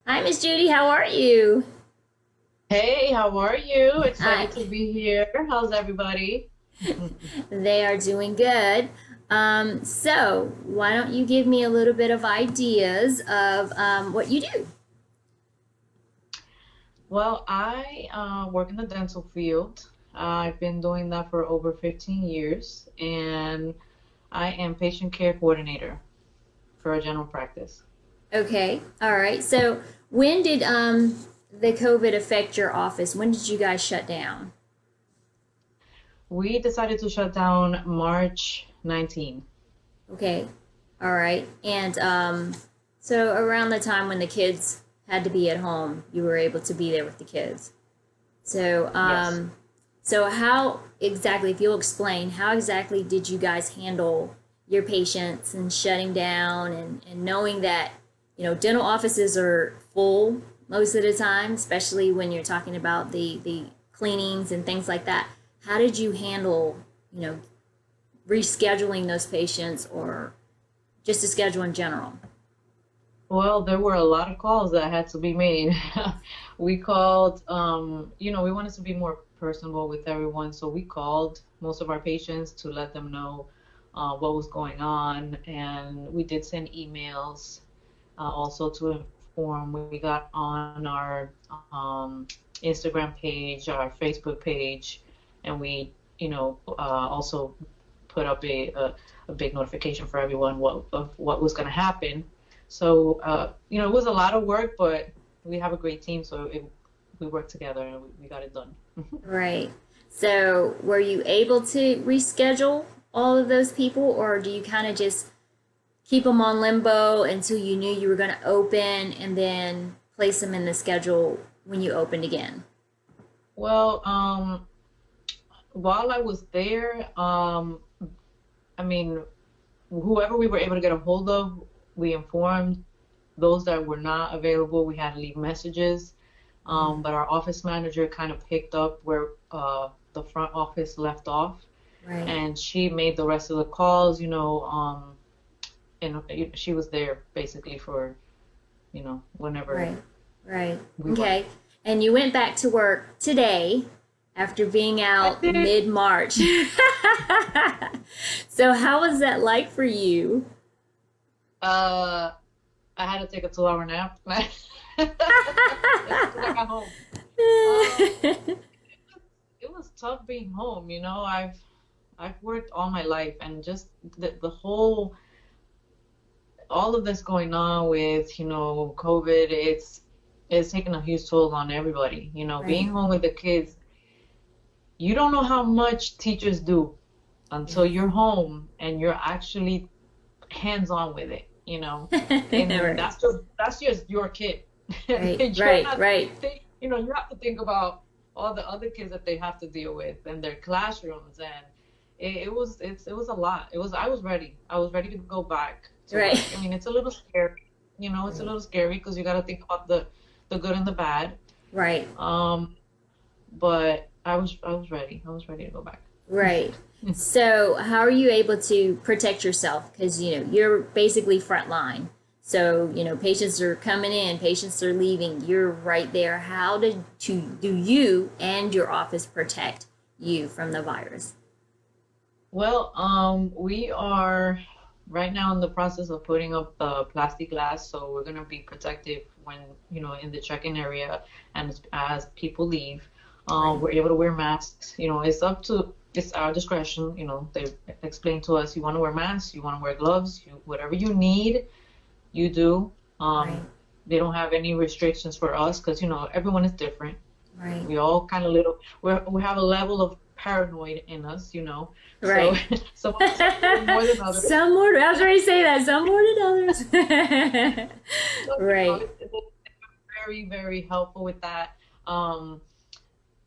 Hi, Ms Judy. How are you? Hey, how are you? I, Excited to be here. How's everybody? they are doing good. So, why don't you give me a little bit of ideas of what you do? Well, I work in the dental field. I've been doing that for over 15 years, and I am patient care coordinator for a general practice. Okay. All right. So, when did the COVID affect your office? When did you guys shut down? We decided to shut down March 19. Okay. All right. And so around the time when the kids had to be at home, you were able to be there with the kids. So, Yes. so how exactly, if you'll explain, how exactly did you guys handle your patients and shutting down and knowing that, dental offices are full most of the time, especially when you're talking about the cleanings and things like that. How did you handle, you know, rescheduling those patients or just a schedule in general? Well, there were a lot of calls that had to be made. We called, we wanted to be more personable with everyone, so we called most of our patients to let them know what was going on, and we did send emails also to inform. We got on our Instagram page, our Facebook page, and we, also put up a big notification for everyone of what was going to happen. So, it was a lot of work, but we have a great team, so we worked together and we got it done. Right. So, were you able to reschedule all of those people, or do you kind of just keep them on limbo until you knew you were going to open and then place them in the schedule when you opened again? Well, while I was there, I mean, whoever we were able to get a hold of, we informed. Those that were not available, we had to leave messages. But our office manager kind of picked up where the front office left off, Right, and she made the rest of the calls, and she was there basically for, whenever right, right. we weren't. Okay. And you went back to work today after being I out did. mid March. So, how was that like for you? Uh, I had to take a 2 hour nap as soon as I got home. Um, it was tough being home, I've worked all my life, and just the whole all of this going on with, COVID, it's taking a huge toll on everybody. Being Right. home with the kids, you don't know how much teachers do until you're home and you're actually hands-on with it. And Right. that's just your kid. Right, You're right, not right, you have to think about all the other kids that they have to deal with and their classrooms, and it was a lot. I was ready. I was ready to go back to right, work. I mean, it's a little scary. It's a right, little scary because you got to think about the good and the bad. right, Um, but I was ready. I was ready to go back. right. So, how are you able to protect yourself? Because you're basically frontline. So, patients are coming in, patients are leaving. You're right there. How do you and your office protect you from the virus? Well, we are right now in the process of putting up the plastic glass, so we're gonna be protective when, in the check-in area, and as people leave. Right, We're able to wear masks. It's our discretion. They explain to us, you want to wear masks, you want to wear gloves, whatever you need, you do. right, They don't have any restrictions for us because, everyone is different. right, We all kind of we have a level of paranoid in us. So right. some of us are a little more than others. Some more. I was ready to say that. Some more than others. So, Right. they're very, very helpful with that. Um,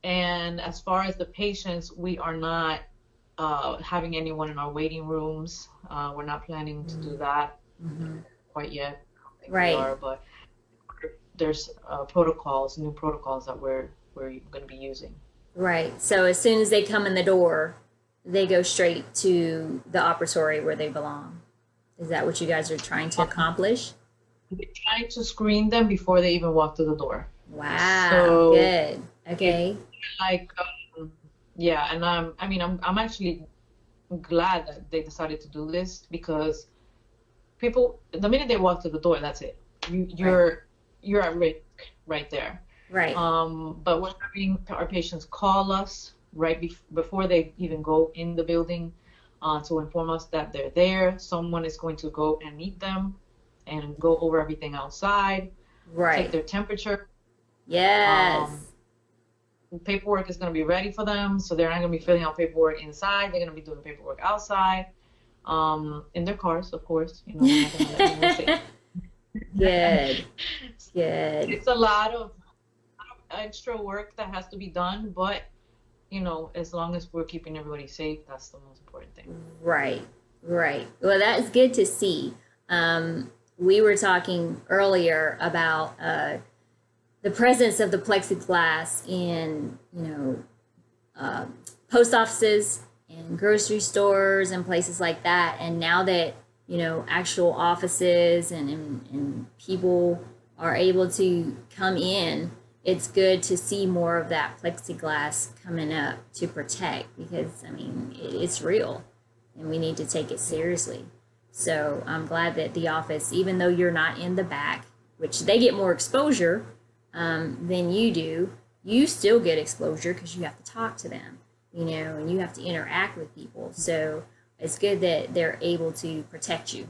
and as far as the patients, we are not having anyone in our waiting rooms. We're not planning to do that quite yet. I don't think we Right. are, but there's protocols, new protocols that we're going to be using. Right. So as soon as they come in the door, they go straight to the operatory where they belong. Is that what you guys are trying to accomplish? we try to screen them before they even walk to the door. Wow, So good. it's Okay. like, yeah, and I mean, I'm actually glad that they decided to do this because people, the minute they walk to the door, that's it. You, Right. you're at risk right there. Right. But we're having our patients call us right before they even go in the building to inform us that they're there. Someone is going to go and meet them and go over everything outside, take Right. their temperature. Um, Yes. paperwork is going to be ready for them, so they're not going to be filling out paperwork inside. They're going to be doing paperwork outside, in their cars, of course. You know, we're not going to let anyone stay. Good. Good. It's a lot of extra work that has to be done, but you know, as long as we're keeping everybody safe, that's the most important thing. Right. Right. Well, that's good to see. We were talking earlier about the presence of the plexiglass in, post offices and grocery stores and places like that. And now that, actual offices and people are able to come in, it's good to see more of that plexiglass coming up to protect because, I mean, it's real and we need to take it seriously. So I'm glad that the office, even though you're not in the back, which they get more exposure than you do, you still get exposure because you have to talk to them, and you have to interact with people. So it's good that they're able to protect you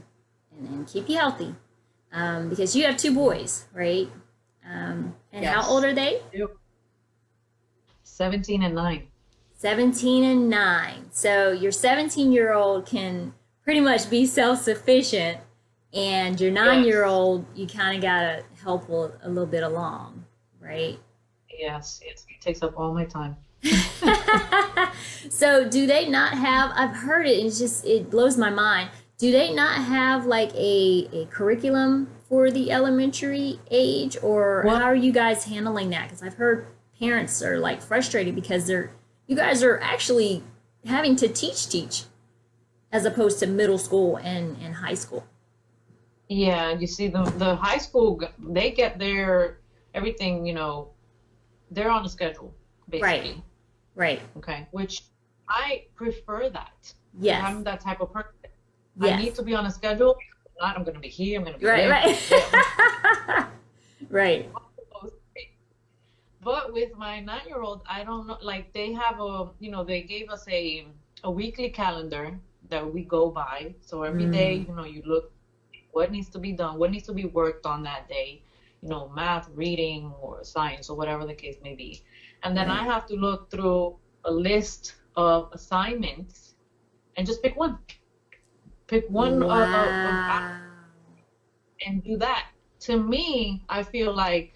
and keep you healthy because you have two boys, right? And how old Yes. are they? Yep. 17 and 9. 17 and 9. So your 17-year-old can pretty much be self sufficient, and your 9 year Yes. old, you kind of got to help a little bit along, right? Yes. Yes. It takes up all my time. So do they not have, I've heard it, and it blows my mind. Do they not have like a curriculum for the elementary age, or how Well, are you guys handling that? Because I've heard parents are like frustrated because you guys are actually having to teach as opposed to middle school and high school. yeah, you see the high school, they get their everything, you know, they're on a schedule, Right, basically. right. Okay. Which I prefer that because Yes, I'm that type of person. I yes. need to be on a schedule. If not, I'm going to be here. I'm going to be Right, there. I'm going to be there. right. Right, But with my 9-year-old, I don't know. Like they have they gave us a weekly calendar that we go by. So every day, mm, you look what needs to be done, what needs to be worked on that day. Math, reading, or science, or whatever the case may be. And then I right. have to look through a list of assignments and just pick one. Pick one Wow. and do that. To me, I feel like,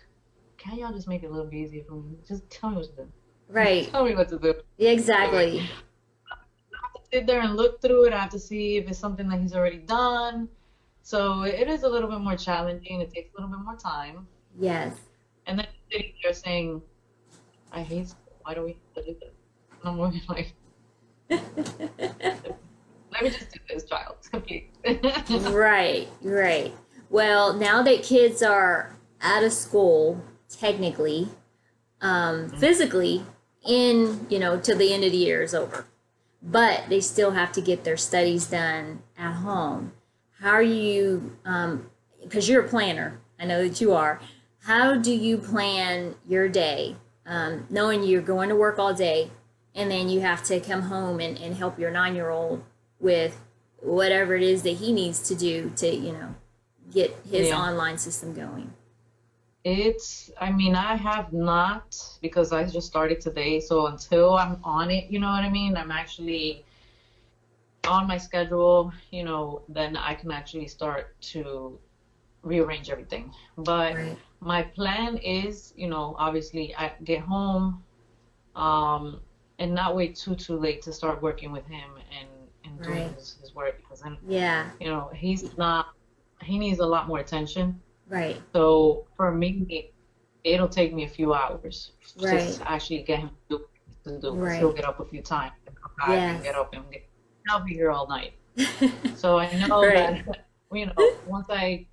can y'all just make it a little bit easier for me? Just tell me what to do. Right. Tell me what to do. Do it. Exactly. I have to sit there and look through it. I have to see if it's something that he's already done. So it is a little bit more challenging. It takes a little bit more time. Yes. And then sitting there saying, I hate school. Why do we have to do this? And I'm looking like, let me just do this, child. Okay. Right, right. Well, now that kids are out of school, technically, physically, till the end of the year is over, but they still have to get their studies done at home. How are you, because you're a planner, I know that you are, how do you plan your day, knowing you're going to work all day and then you have to come home and help your 9-year-old with whatever it is that he needs to do to, get his Yeah. online system going? I mean, I have not because I just started today. So until I'm on it, you know what I mean? I'm actually on my schedule, then I can actually start to rearrange everything. But Right, my plan is, obviously I get home, um, and not wait too late to start working with him and doing right. his work because then, Yeah, he needs a lot more attention. right, So for me, it'll take me a few hours just right, to actually get him to do what he needs to do because he'll right. get up a few times and come back and Yes. get up and I'll be here all night. So I know Right, that, once I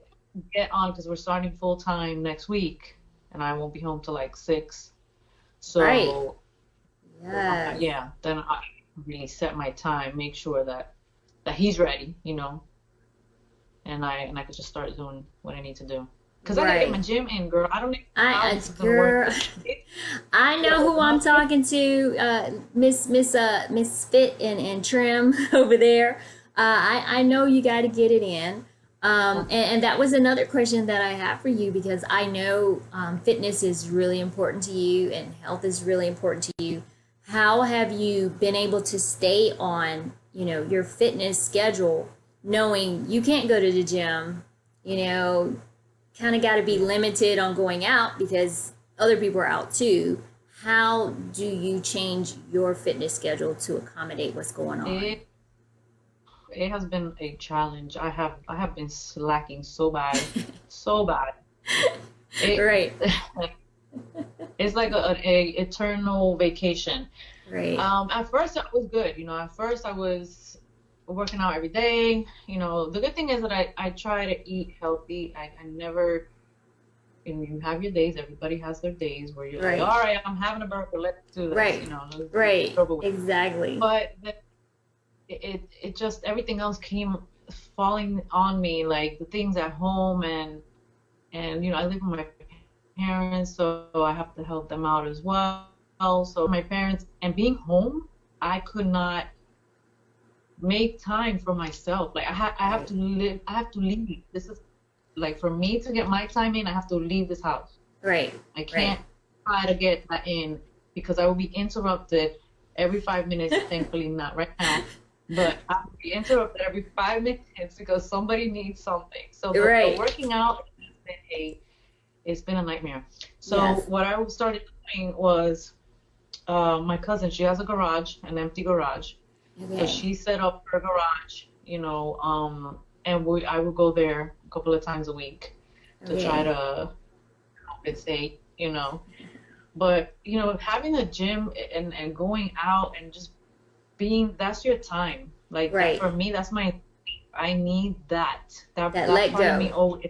get on because we're starting full time next week, and I won't be home till like 6. Right. So Yes. yeah, then I really set my time, make sure that he's ready, and I could just start doing what I need to do. Because I gotta get my Right. gym in, girl. I don't even know how I this is gonna work. girl, I know who I'm My talking to, Miss Fit and Trim over there. I know you got to get it in. And that was another question that I have for you because I know fitness is really important to you and health is really important to you. How have you been able to stay on, your fitness schedule, knowing you can't go to the gym, you know, kind of got to be yeah. limited on going out because other people are out too. How do you change your fitness schedule to accommodate what's going on? It it has been a challenge. I have been slacking so bad, so bad. It Right, it's like a eternal vacation. right, At first I was good, at first I was working out every day. The good thing is that I try to eat healthy. I never, and you have your days, everybody has their days where you're like, right, all right, I'm having a burger, let's do this, right, let's get right. over with. Exactly. But it just everything else came falling on me, like the things at home, and I live with my parents, so I have to help them out as well. So my parents and being home, I could not make time for myself. Like I have Right, to live, I have to leave. This is like for me to get my time in, I have to leave this house. right, I right. can't try to get that in because I will be interrupted every 5 minutes. Thankfully, not right now, but I will be interrupted every 5 minutes because somebody needs something. So the Right. working out has been it's been a nightmare. So Yes. what I started doing was my cousin, she has a garage, an empty garage. So Okay. she set up her garage, and I would go there a couple of times a week to try Okay. to compensate, But, having a gym and going out and just that's your time. Like that Right. for me, that's I need that. That That that let part of me, go. oh,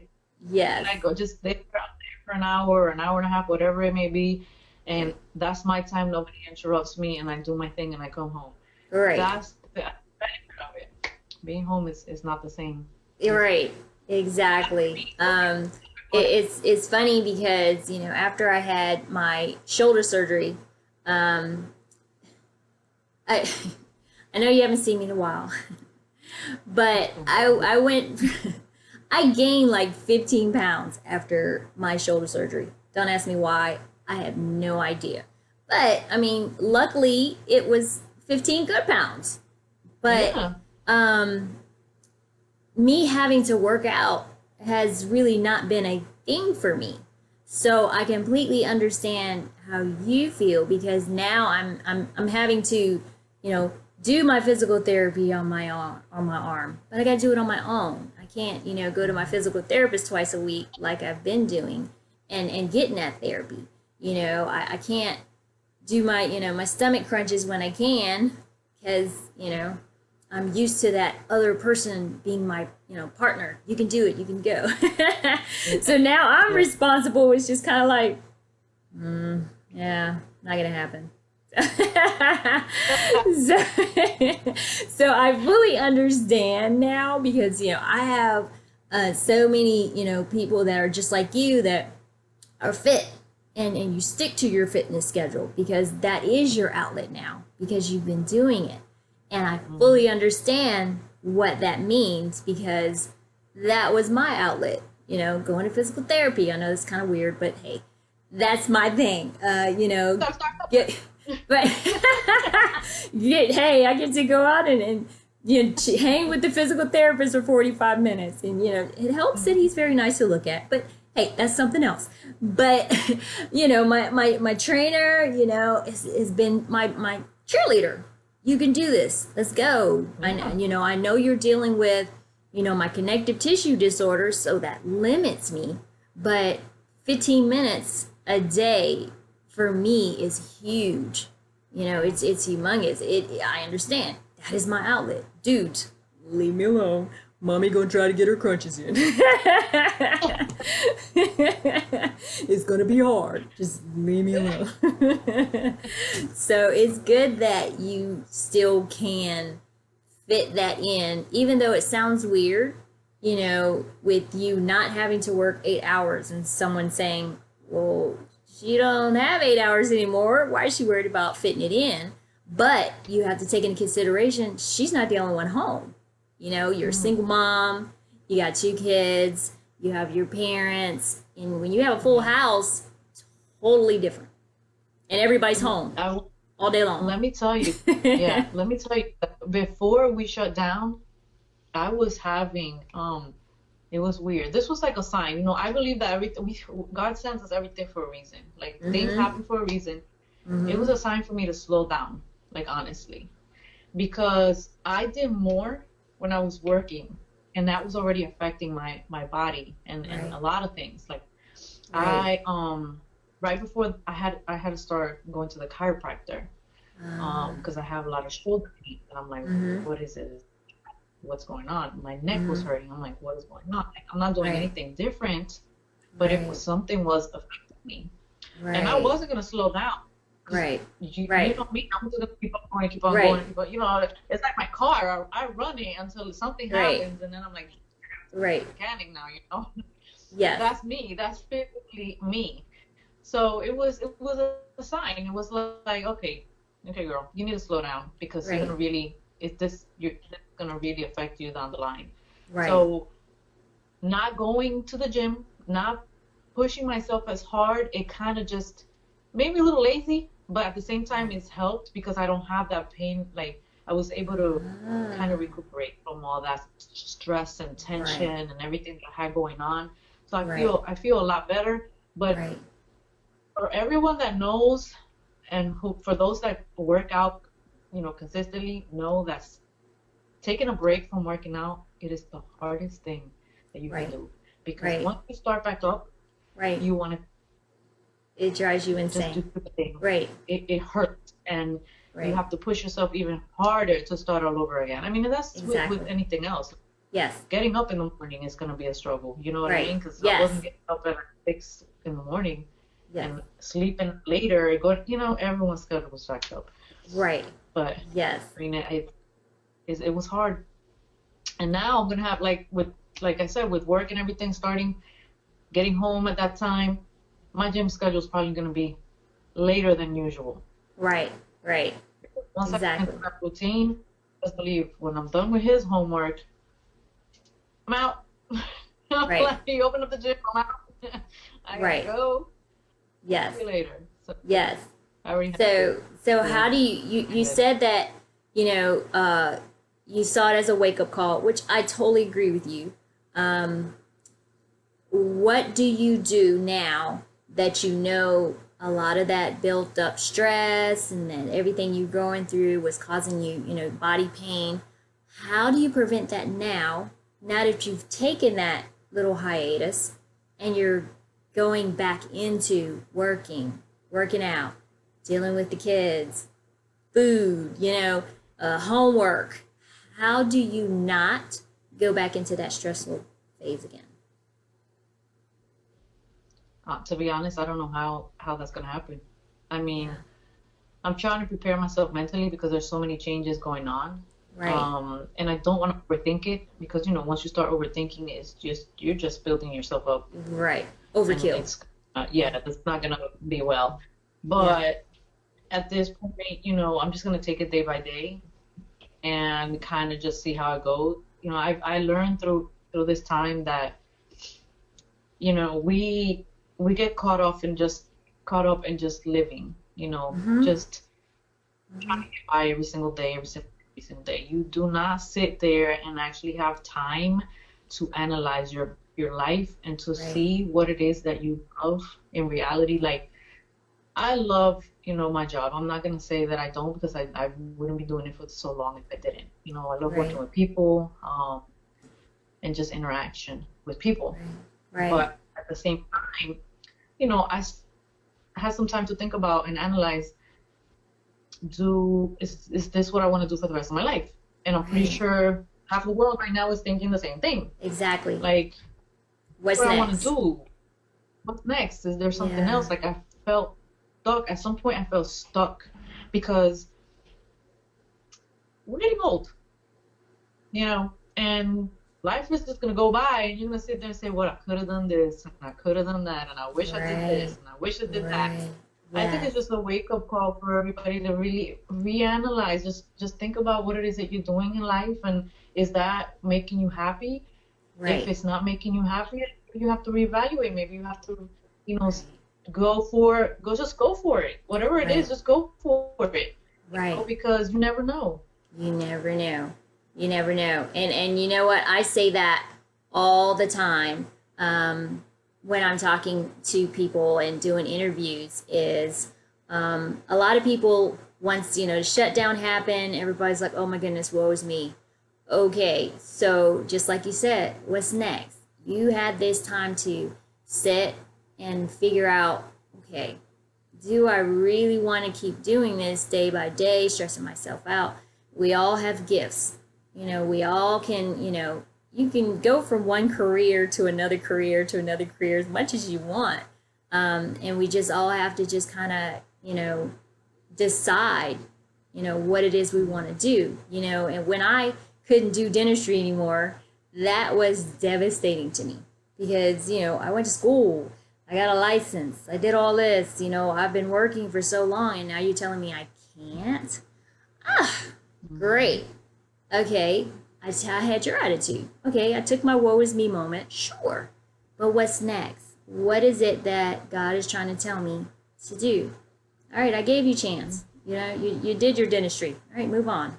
Yes. I go just there out there for an hour and a half, whatever it may be, and Right. that's my time. Nobody interrupts me, and I do my thing and I come home. Right. That's the benefit of it. Being home is not the same. You're It's right. Exactly. but It's funny because after I had my shoulder surgery, um, I I know you haven't seen me in a while, but I went I gained like 15 pounds after my shoulder surgery. Don't ask me why. I have no idea. But I mean, luckily it was 15 good pounds. But yeah. um, me having to work out has really not been a thing for me. So I completely understand how you feel because now I'm having to, do my physical therapy on my arm. But I got to do it on my own. I can't, go to my physical therapist twice a week like I've been doing and getting that therapy. I can't do my stomach crunches when I can because, I'm used to that other person being my, partner. You can do it. You can go. Yeah. So now I'm Yeah. responsible. It's just kind of like, yeah, not gonna happen. so, so I fully understand now because I have so many people that are just like you that are fit and you stick to your fitness schedule because that is your outlet now because you've been doing it. And I Mhm. fully understand what that means because that was my outlet, going to physical therapy. I know it's kind of weird, but hey, that's my thing. Stop, stop, Get, but hey, I get to go out and hang with the physical therapist for 45 minutes. And, it helps that stop. he's very nice to look at. But hey, that's something else. But, my trainer, has been my cheerleader. You can do this. Let's go. Yeah. I know you're dealing with, my connective tissue disorder, so that limits me. But 15 minutes a day for me is huge. It's humongous. I understand. That is my outlet. Dude, leave me alone. Mommy gonna try to get her crunches in. It's gonna be hard. Just leave me alone. So it's good that you still can fit that in, even though it sounds weird, with you not having to work 8 hours and someone saying, well, she don't have 8 hours anymore. Why is she worried about fitting it in? But you have to take into consideration she's not the only one home. You're a single mom, you got 2 kids, you have your parents, and when you have a full house, it's totally different. And everybody's home all day long. Let me tell you, yeah, let me tell you, before we shut down, I was having, it was weird. This was like a sign. I believe that God sends us everything for a reason. Like, things happen for a reason. It was a sign for me to slow down, like, honestly, because I did more when I was working, and that was already affecting my body and a lot of things. Like, I right before I had to start going to the chiropractor, because I have a lot of shoulder pain, and I'm like, what is it? What's going on? My neck was hurting. I'm like, what is going on? Like, I'm not doing anything different, but something was affecting me, and I wasn't gonna slow down. Right. You know me, I'm just gonna keep on going, keep on going, it's like my car. I run it until something happens, and then I'm like, mechanic now, Yeah. That's me. That's physically me. So it was a sign. It was like, okay, girl, you need to slow down, because you're gonna really affect you down the line. Right. So not going to the gym, not pushing myself as hard, it kind of just made me a little lazy, but at the same time it's helped because I don't have that pain. Like, I was able to kind of recuperate from all that stress and tension and everything that I had going on. So I feel a lot better. But for everyone that knows, and for those that work out, consistently, know that taking a break from working out, it is the hardest thing that you can do, because once you start back up, you want to. It drives you insane. Just do the thing. Right. It hurts, and you have to push yourself even harder to start all over again. I mean, that's with anything else. Yes. Getting up in the morning is going to be a struggle. You know what I mean? Because I wasn't getting up at 6 in the morning and sleeping later. Everyone's schedule was jacked up. Right. But yes, I mean, it was hard. And now I'm gonna have, like I said, with work and everything starting, getting home at that time, my gym schedule is probably gonna be later than usual. Right. Once I get into that routine, just believe when I'm done with his homework, I'm out. Like, you open up the gym, I'm out. I gotta go. Yes. See you later. So, yes. I already so how do you said that, you saw it as a wake-up call, which I totally agree with you. What do you do now that a lot of that built up stress and then everything you're going through was causing you, body pain? How do you prevent that now that you've taken that little hiatus and you're going back into working out, dealing with the kids, food, homework? How do you not go back into that stressful phase again? To be honest, I don't know how that's going to happen. I mean, I'm trying to prepare myself mentally because there's so many changes going on. Right. And I don't want to overthink it, because, once you start overthinking it, you're just building yourself up. Right. Overkill. That's not going to be well. But at this point, I'm just going to take it day by day and kind of just see how it goes. I learned through this time that, we get caught up in just living, just trying to get by every single day. You do not sit there and actually have time to analyze your life and to see what it is that you love in reality. Like, I love, my job. I'm not going to say that I don't, because I wouldn't be doing it for so long if I didn't. I love working with people, and just interaction with people. Right. But at the same time, I had some time to think about and analyze, is this what I want to do for the rest of my life? And I'm pretty sure half the world right now is thinking the same thing. Exactly. Like, What's what I want to next? do? What's next? Is there something Yeah. else? Like, I felt stuck. At some point, I felt stuck because we're getting old, and life is just gonna go by, and you're gonna sit there and say, "Well, I could have done this, and I could have done that, and I wish I did Right. this, and I wish I did that." Right. I think it's Yes. just a wake up call for everybody to really reanalyze. Just think about what it is that you're doing in life, and is that making you happy? If Right. it's not making you happy, you have to reevaluate. Maybe you have to, you know, Right. just go for it. Whatever it is, Right. just go for it. Right. Because you never know. You never know. You never know. And you know what? I say that all the time when I'm talking to people and doing interviews is a lot of people once, the shutdown happened, everybody's like, oh my goodness, woe is me. Okay, so just like you said, what's next? You had this time to sit and figure out, okay, do I really want to keep doing this day by day, stressing myself out? We all have gifts. We all can, you can go from one career to another career to another career as much as you want. And we just all have to just kind of, decide, what it is we want to do, and when I couldn't do dentistry anymore, that was devastating to me because, I went to school, I got a license, I did all this, I've been working for so long, and now you're telling me I can't? Ah, Mhm. great. Okay, I had your attitude. Okay, I took my woe is me moment, sure. But what's next? What is it that God is trying to tell me to do? All right, I gave you a chance. You did your dentistry. All right, move on.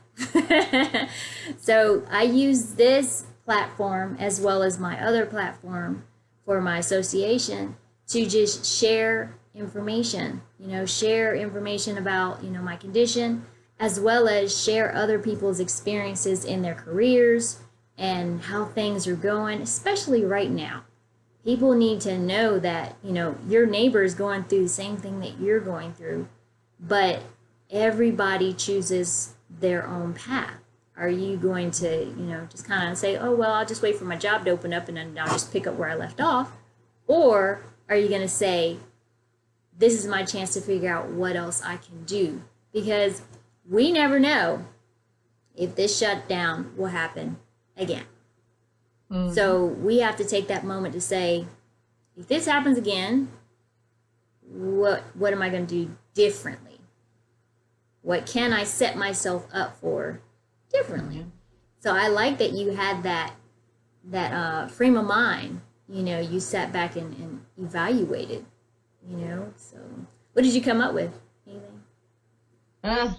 So I use this platform as well as my other platform for my association to just share information, share information about, my condition, as well as share other people's experiences in their careers and how things are going, especially right now. People need to know that, your neighbor is going through the same thing that you're going through, but everybody chooses their own path. Are you going to, just kind of say, oh, well, I'll just wait for my job to open up and then I'll just pick up where I left off? Or are you going to say, this is my chance to figure out what else I can do? Because we never know if this shutdown will happen again. Mhm. So we have to take that moment to say, if this happens again, what am I going to do differently? What can I set myself up for differently? Yeah. So I like that you had that frame of mind. You sat back and evaluated. So what did you come up with? Anything? Uh,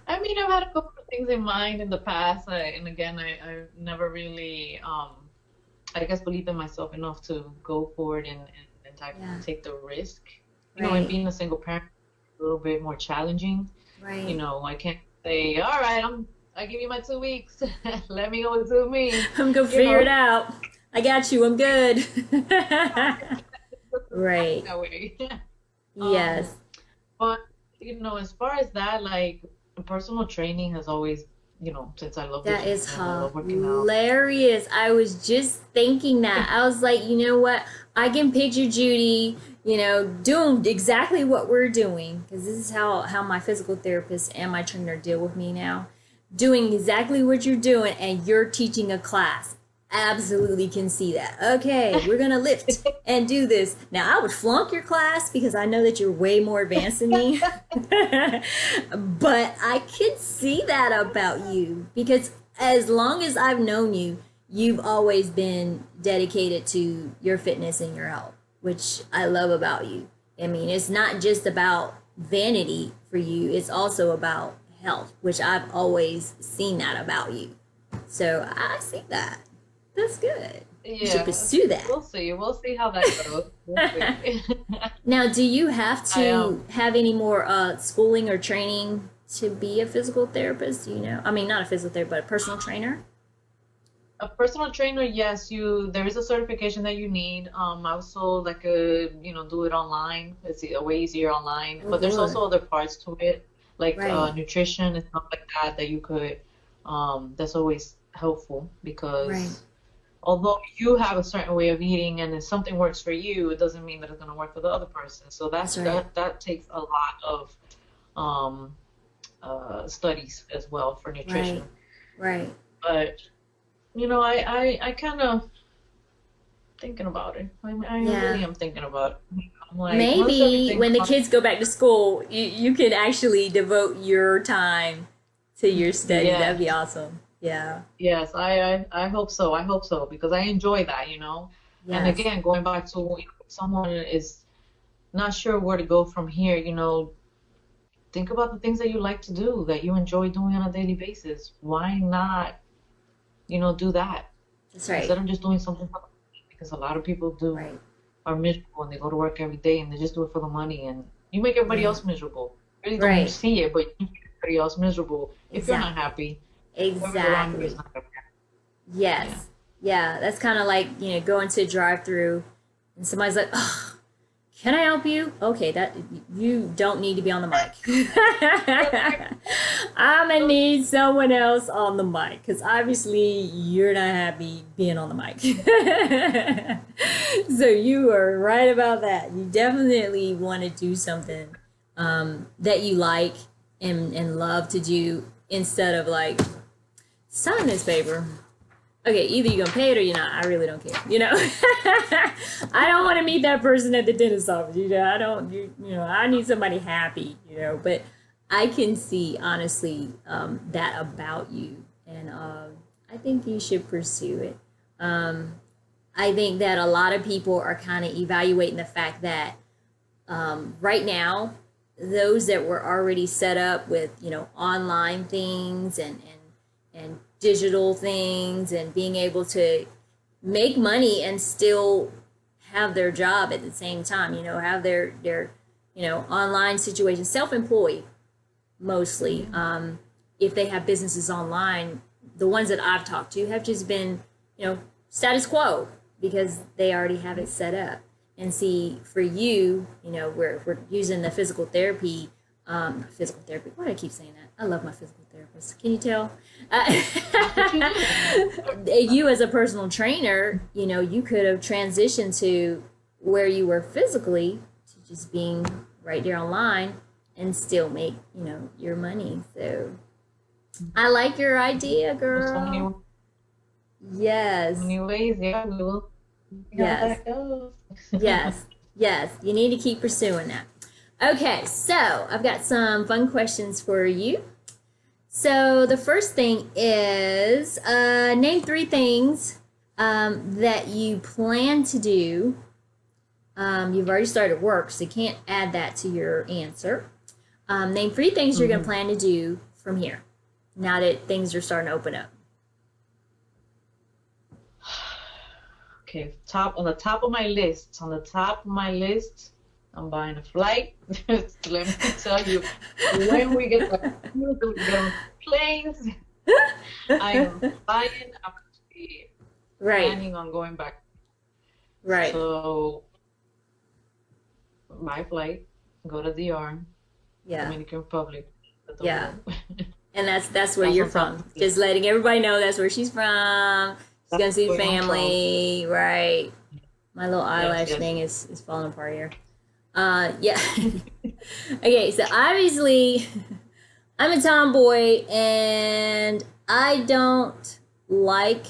I mean, I've had a couple of things in mind in the past, and again, I never really, I guess, believed in myself enough to go for it and Yeah. take the risk. And Right. being a single parent is a little bit more challenging. Right. I can't say, all right, I give you my 2 weeks, let me go do me. I'm gonna You figure it know, out. I got you. I'm good. it doesn't work Right. that way. Yes. But as far as that, like personal training has always, since I love the That gym is and I love working out. hilarious. I was just thinking that. I was like, you know what? I can picture Judy, doing exactly what we're doing because this is how my physical therapist and my trainer deal with me now. Doing exactly what you're doing, and you're teaching a class. Absolutely can see that. Okay, we're gonna lift and do this. Now, I would flunk your class because I know that you're way more advanced than me. But I could see that about you because as long as I've known you, you've always been dedicated to your fitness and your health, which I love about you. I mean, it's not just about vanity for you, it's also about health, which I've always seen that about you. So I see that. That's good. You should Yeah, pursue that. we'll see. We'll see how that goes. We'll see. Now, do you have I to have any more schooling or training to be a physical therapist? I mean, not a physical therapist, but a personal trainer. a personal trainer, yes, there is a certification that you need. I was told I could, do it online. It's way easier online, Oh, but there's good. also other parts to it, like Right. nutrition and stuff like that that you could. That's always helpful Right. because although you have a certain way of eating and if something works for you, it doesn't mean that it's going to work for the other person. So That's right. that takes a lot of um, studies as well for Right. nutrition. Right. But you know, I kind of thinking about it. I Yeah. really am thinking about it. I'm like, once Maybe everything when the comes, kids go back to school, you can actually devote your time to your studies. yeah, That'd be awesome. Yeah. yes, I hope so. I hope so because I enjoy that, you know. And Yes. again, going back to if someone is not sure where to go from here, you know, think about the things that you like to do, that you enjoy doing on a daily basis. Why not, you know, do that That's right. instead of just doing something for the money? Because a lot of people do Right. are miserable and they go to work every day and they just do it for the money and you make everybody Right. else miserable. You really don't Right. see it, but you make everybody else miserable if you're not Exactly. happy. Whoever's around you is Exactly. not happy. Yeah. Yes. Yeah. That's kind of like, going to a drive through and somebody's like, oh, can I help you? Okay, that you don't need to be on the mic. I'm gonna need someone else on the mic because obviously you're not happy being on the mic. So you are right about that. You definitely want to do something that you like and love to do instead of like sign this paper. Okay, either you're gonna pay it or you're not. I really don't care. I don't want to meet that person at the dentist office. I don't. I need somebody happy. But I can see honestly that about you, and I think you should pursue it. I think that a lot of people are kind of evaluating the fact that right now, those that were already set up with online things and digital things and being able to make money and still have their job at the same time, have their online situation, self-employed mostly. If they have businesses online, the ones that I've talked to have just been status quo because they already have it set up. And see, for you, we're using the physical therapy. Why do I keep saying that? I love my physical therapist. Can you tell? That's what you do. You as a personal trainer, you could have transitioned to where you were physically to just being right there online and still make, your money. So I like your idea, There's girl. so Yes. many ways. Yeah, we will see how Yes. that goes. Yes. Yes. You need to keep pursuing that. Okay, so I've got some fun questions for you. So the first thing is name three things that you plan to do. You've already started work, so you can't add that to your answer. Name three things you're going to Hmm. plan to do from here, now that things are starting to open up. Okay, on the top of my list, I'm buying a flight. Let me tell you, when we get on planes, I am flying. I'm actually Right, planning on going back. right, So, my flight, go to DR, yeah, Dominican Republic, yeah. And that's where That's you're on top from. of the list. Just letting everybody know that's where she's from. She's That's gonna see the where I'm from. family, right? My little Yes, eyelash yes. thing is falling apart here. Yeah. Okay, so obviously I'm a tomboy and I don't like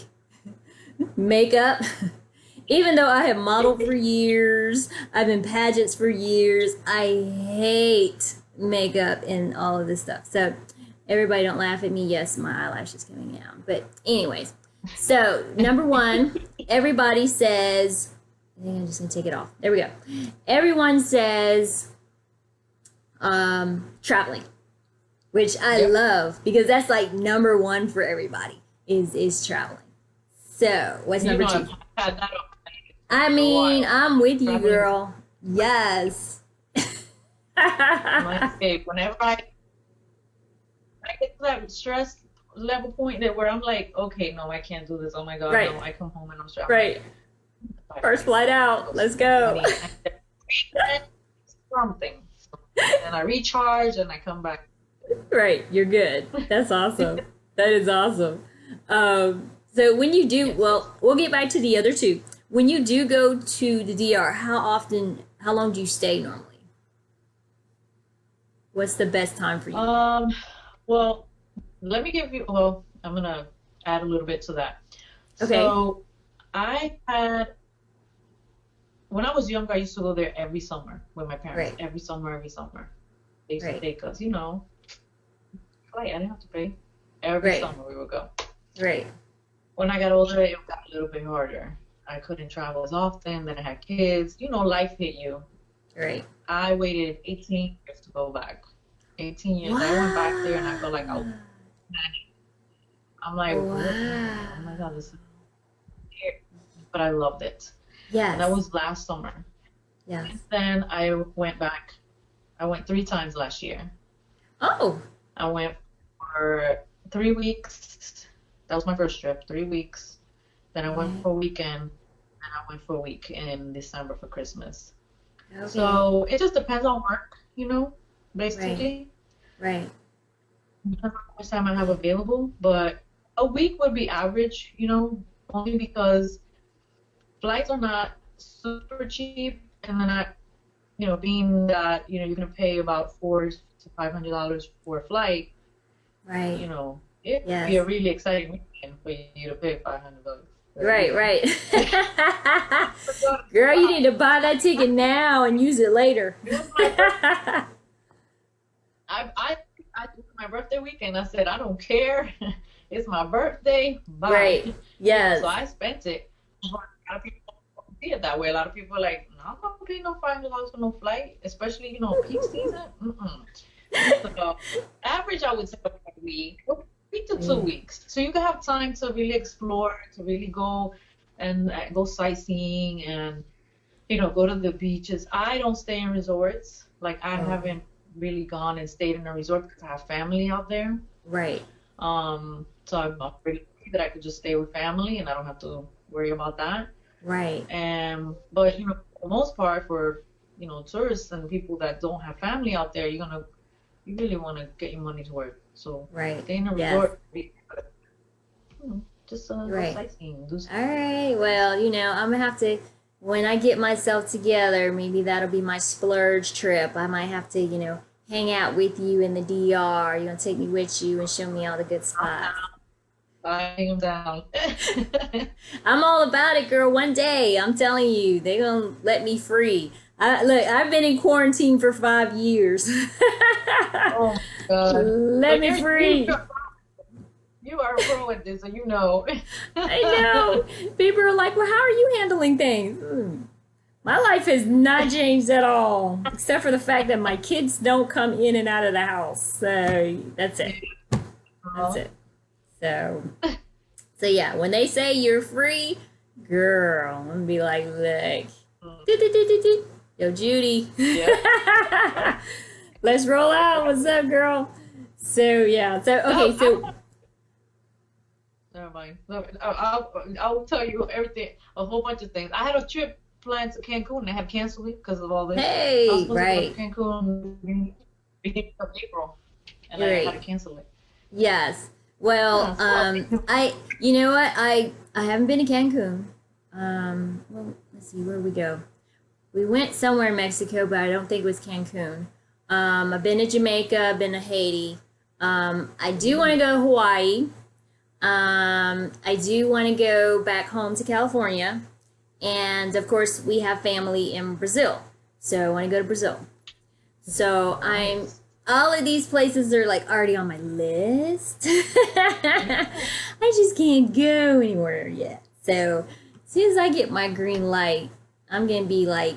makeup. Even though I have modeled for years, I've been pageants for years, I hate makeup and all of this stuff. So everybody don't laugh at me. Yes, my eyelash is coming out. But anyways, so number one, everybody says, I think I'm just gonna take it off. There we go. Everyone says traveling, which I Yep. love because that's like number one for everybody is traveling. So what's You number know, two? I've had that on my list I for a mean, while. I'm with you, Traveling is girl. Yes. my escape. Whenever I get to that stress level point that where I'm like, okay, no, I can't do this. Oh my God, Right, no. I come home and I'm right. like, buy a First plane. flight Let's out. go Let's somewhere. go. I need something. And then I recharge and I come back. Right, you're good. That's awesome. That is awesome. So when you do, Yes. well, we'll get back to the other two. When you do go to the DR, how often, how long do you stay normally? What's the best time for you? Um, well, let me give you, well, I'm gonna add a little bit to that. Okay. So I had, when I was younger, I used to go there every summer with my parents. Right. Every summer, every summer. They used to Right. take us, you know, flight, I didn't have to pay. Every Right. summer we would go. Right. When I got older, it got a little bit harder. I couldn't travel as often, then I had kids. You know, life hit you. Right. I waited 18 years to go back. 18 years. I went back there and I felt like I was, Wow. I'm like, what? Oh my Wow. God, this is weird. But I loved it. And that Yes. was last summer. Yes. Since then, I went back. I went 3 times last year. Oh. I went for 3 weeks. That was my first trip, 3 weeks. Then I went Okay. for a weekend, and I went for a week in December for Christmas. Okay. So it just depends on work, Right. basically. Right. Depends on how much time I have available. But a week would be average, only because flights are not super cheap, and then being that, you're gonna pay about $400 to $500 for a flight, Right. it would be Yes. a really exciting weekend for you to pay $500 for a Right. weekend. Right. But go to Girl, you need Dubai. to buy that ticket now and use it later. It was my birthday. I took my birthday weekend. I said, I don't care. It's my birthday. Bye. Right. So Yes. I spent it. But a lot of people don't see it that way. A lot of people are like, no, I'm not paying no $500 for no flight, especially, peak season. Mm-mm. So average, I would say about a week, a week to two Mm. weeks. So you can have time to really explore, to really go and go sightseeing and, go to the beaches. I don't stay in resorts. Like I Oh, haven't really gone and stayed in a resort because I have family out there. right. So I'm not really lucky that I could just stay with family and I don't have to worry about that. Right. But for the most part, for tourists and people that don't have family out there, you really want to get your money to work. So Right. stay in a Yes. resort, just go Right. sightseeing, do All something. right. Well, I'm gonna have to, when I get myself together, maybe that'll be my splurge trip. I might have to, hang out with you in the DR. You're gonna take me with you and show me all the good I'm spots. down. Buying them down. I'm all about it, girl. One day, I'm telling you, they're gonna let me free. Look, I've been in quarantine for 5 years. Oh my God. So Let me free. you are a pro at this, so you know. I know. People are like, well, how are you handling things? My life has not changed at all, except for the fact that my kids don't come in and out of the house. So that's it. That's Oh, it. So, so yeah, when they say you're free, girl, I'm gonna be like, look, yo, Judy, yeah. let's roll out. What's up, girl? So yeah. So No, okay. So never mind. No, I'll tell you everything, a whole bunch of things. I had a trip planned to Cancun and I had to cancel it because of all this. I was hey, supposed to go to right, Cancun beginning of April, and I had great. to cancel it. Yes. Well, Yeah, so you know what? I haven't been to Cancun. Well, let's see where we go. We went somewhere in Mexico, but I don't think it was Cancun. I've been to Jamaica. I've been to Haiti. I do want to go to Hawaii. I do want to go back home to California, and of course, we have family in Brazil, so I want to go to Brazil. So I'm nice. all of these places are like already on my list. I just can't go anywhere yet. So as soon as I get my green light, I'm gonna be like,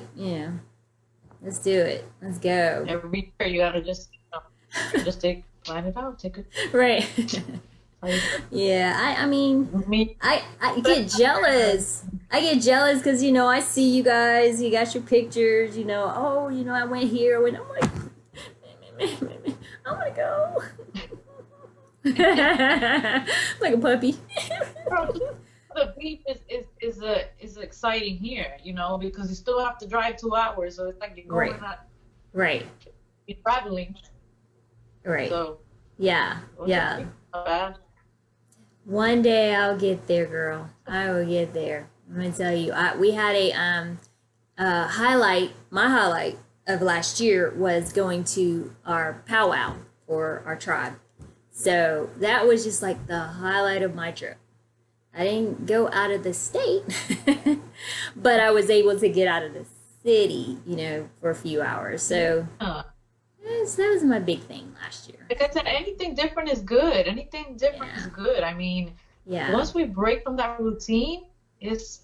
let's do it. Let's go. Every year you gotta just plan it out, take it. Right. Like, Yeah, I mean, me, I get jealous. I get jealous because I see you guys. You got your pictures. Oh, I went here. When I'm like, I want to go. Like a puppy. the beach is exciting here, because you still have to drive 2 hours, so it's like you're going Right. out, Right. you're traveling. Right. So Yeah. what's Yeah. that? Not bad. One day I'll get there, girl. I will get there. I'm gonna tell you. We had a highlight. My highlight of last year was going to our powwow for our tribe. So that was just like the highlight of my trip. I didn't go out of the state, but I was able to get out of the city, for a few hours. So Yeah. yes, that was my big thing last year. Like I said, anything different is good. Anything different is Yeah. good. I mean, Yeah. once we break from that routine, it's,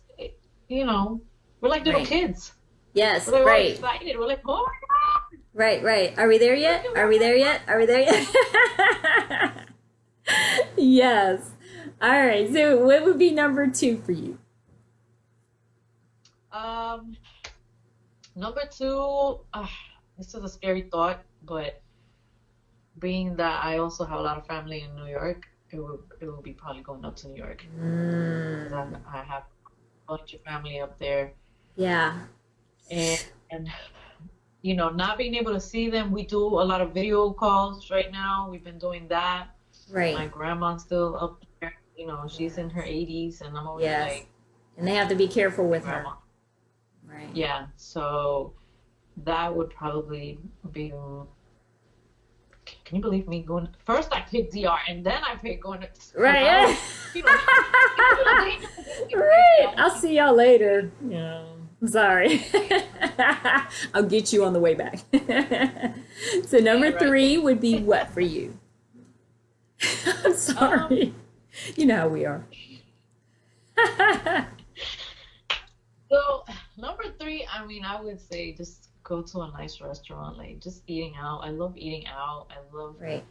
you know, we're like little Right. kids. Yes. We're like all Right. excited. We're like, oh my Right. Right. Are we there God, yet? Are we there yet? Are we there yet? Yes. All right. So, what would be number two for you? Um, number two, this is a scary thought, but being that I also have a lot of family in New York, it will be probably going up to New York because Mm, I have a bunch of family up there, yeah. and and not being able to see them. We do a lot of video calls right now. We've been doing that. Right. My grandma's still up there. She's in her Yes. 80s, and I'm over here Yes. like, And they have to be careful hey, with her. grandma. Right. Yeah, so that would probably be. Can you believe me going? First, I picked DR, and then I picked going to because I Right. was, you know, Right. I'll see y'all later. Yeah. I'm sorry. I'll get you on the way back. So yeah, number right. three would be what for you? I'm Um, sorry. You know how we are. so number three, I mean, I would say just go to a nice restaurant, like just eating out. I love eating out. Right.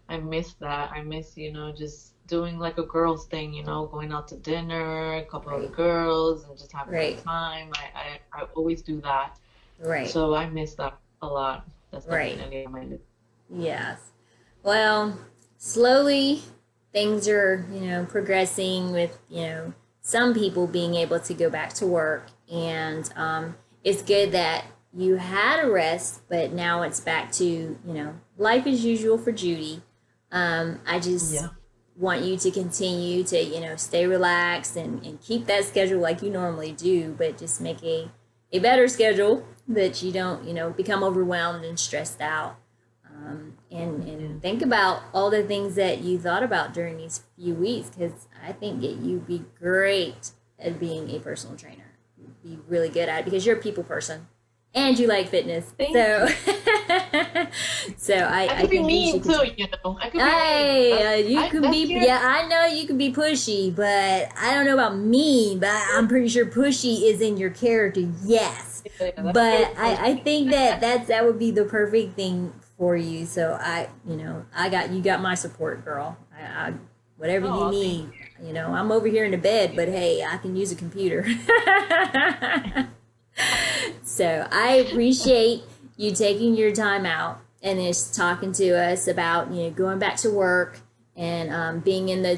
I miss that. I miss, just doing like a girls thing, going out to dinner, a couple of the Right. girls, and just having a good Right. time. I always do that. Right. So I miss that a lot. That's Right. definitely on my list. Yes. Well, slowly things are, progressing with, some people being able to go back to work. And it's good that you had a rest, but now it's back to, life as usual for Judy. I just Yeah. want you to continue to, stay relaxed and keep that schedule like you normally do, but just make a better schedule that you don't, become overwhelmed and stressed out. And think about all the things that you thought about during these few weeks because I think that you'd be great at being a personal trainer. You'd be really good at it because you're a people person and you like fitness. Thank So, you. so I I could be think you mean should too, continue. I could be mean. Hey, you can That's be, scary. yeah, I know you can be pushy, but I don't know about mean, but I'm pretty sure pushy is in your character, yes. Yeah, that's But very I pushy. think that would be the perfect thing for you. So you got my support, girl. Whatever you Oh, thank need, I'm over here in the bed, but hey, I can use a computer. So I appreciate you taking your time out and just talking to us about going back to work and being in the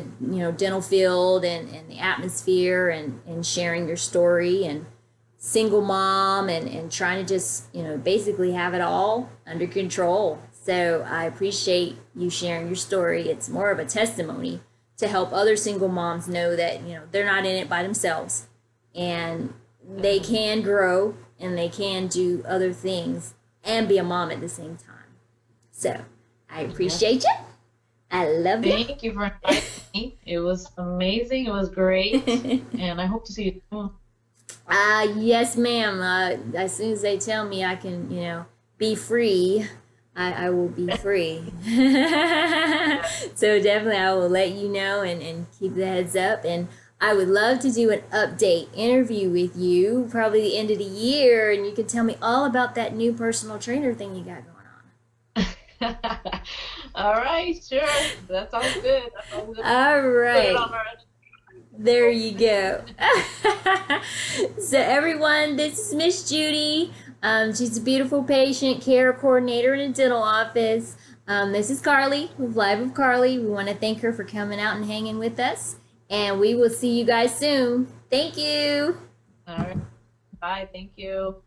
dental field and the atmosphere and sharing your story and single mom and trying to just basically have it all under control. So I appreciate you sharing your story. It's more of a testimony to help other single moms know that they're not in it by themselves and they you. can grow and they can do other things and be a mom at the same time. So I Yes. appreciate you. I love you. Thank you for inviting me. It was amazing. It was great. And I hope to see you soon. Yes, ma'am. As soon as they tell me I can, be free, I will be free. So definitely I will let you know and keep the heads up. And I would love to do an update interview with you, probably the end of the year, and you can tell me all about that new personal trainer thing you got going All right, sure. That sounds good. That sounds good. on. All Put it right. on our There you go. So, everyone, this is Miss Judy. She's a beautiful patient care coordinator in a dental office. This is Carly with Live with Carly. We want to thank her for coming out and hanging with us. And we will see you guys soon. Thank you. All right. Bye. Thank you.